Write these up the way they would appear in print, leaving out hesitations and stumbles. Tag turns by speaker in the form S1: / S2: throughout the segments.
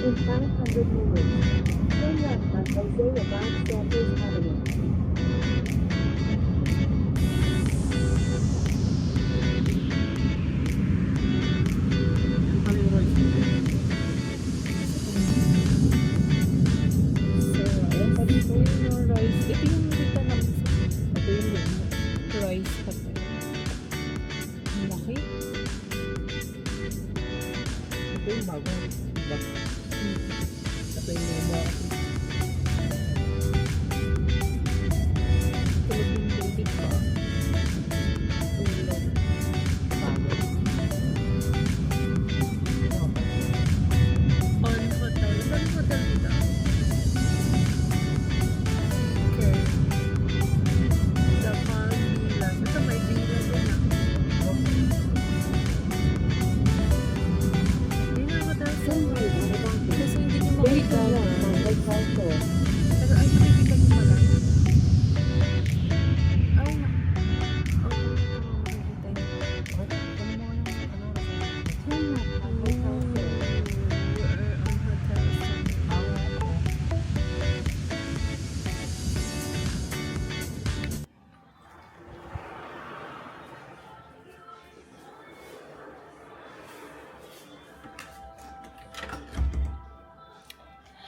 S1: In 500 meters, turn left on Isaiah Bob Sanders Avenue.
S2: So, ayan pa dito yung rice. Ito yung dito namin sa ito yung rice hotel. Ang laki.
S3: Ito yung bago. Ito yung mga
S2: Tulog yung building pa. Tulog.
S3: bago.
S2: On hotel. Saan yung hotel dito? Okay. The Palm Villa. Ito may villa din ah. Yun ang hotel sa
S1: Turn right on Abacus.
S2: kasi hindi ko
S1: Then
S2: makita.
S1: turn left on Lake Hotel.
S2: Pero ay, nakikita ko pala. Ay, na. Oh, nakikita niyo.
S1: Turn left on Lake Hotel.
S2: We're on hotel.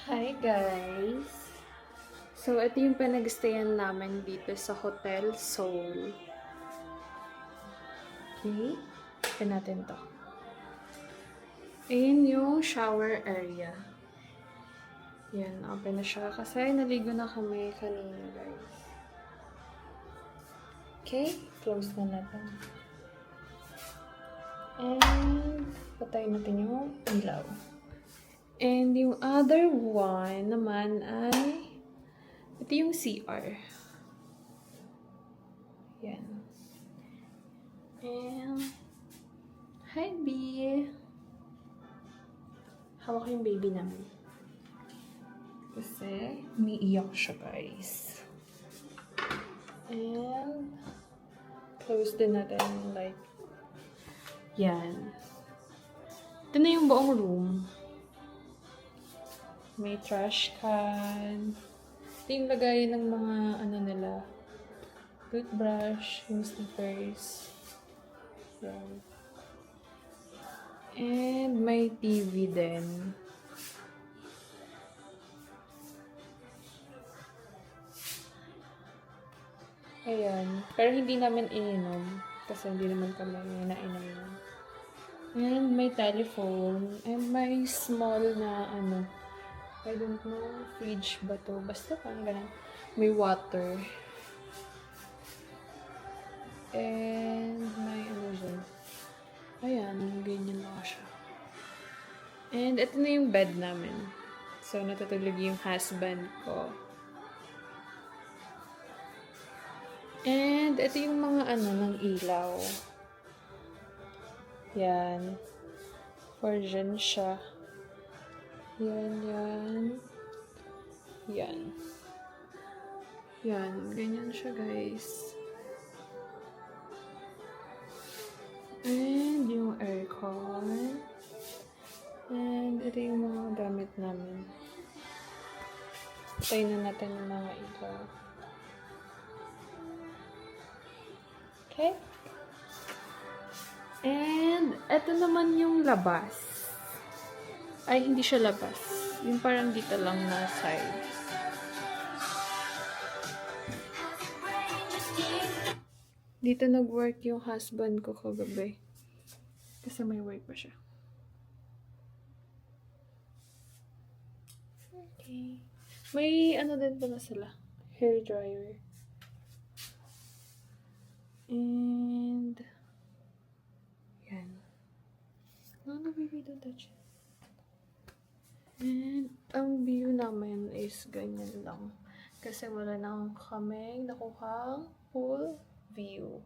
S2: Hi guys! So, ito yung pinag-stayan namin dito sa Hotel Seoul. Okay? Open natin to. Ayan yung shower area. Yan, open na siya. Kasi naligo na kami kanina guys. Okay? Close na natin. And, patay natin yung ilaw. And yung other one naman ay ito yung CR. Yan. And hi B. Hawak ko yung baby namin. Kasi umiiyak siya guys. And close din natin like yan. Ito na yung buong room. May trash can. Ito yung lagay ng mga ano nila. Toothbrush, yung stickers. Yan. And may TV din. Ayan. Pero hindi namin ininom. Kasi hindi naman kami nainom. And may telephone. And may small na ano. I don't know, fridge ba to? Basta parang ganun. May water. And may ano dyan. Ayan, ganyan lang siya. And ito na yung bed namin. So, natutulog yung husband ko. And ito yung mga ano ng ilaw. Yan. For dyan siya. Yan, yan. Yan. Yan. Ganyan siya, guys. And yung aircon. And ito yung mga gamit namin. Patayin na natin yung mga ilaw. Okay? And ito naman yung labas. Ay, hindi siya labas. Yung parang dito lang na side. Dito nag-work yung husband ko kagabi. Kasi may work pa siya. Okay. May ano din pala sila. Hair dryer. And yan. No, baby, don't touch it. And ang view namin is ganyan lang. Kasi wala nang kaming nakuhang full view.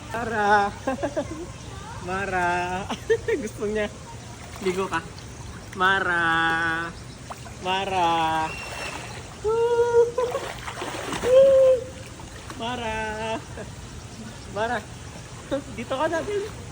S3: Mara! Mara! Gusto niya. Ligo ka. Mara! Mara! Woo! Woo! Mara! Mara, dito ka natin.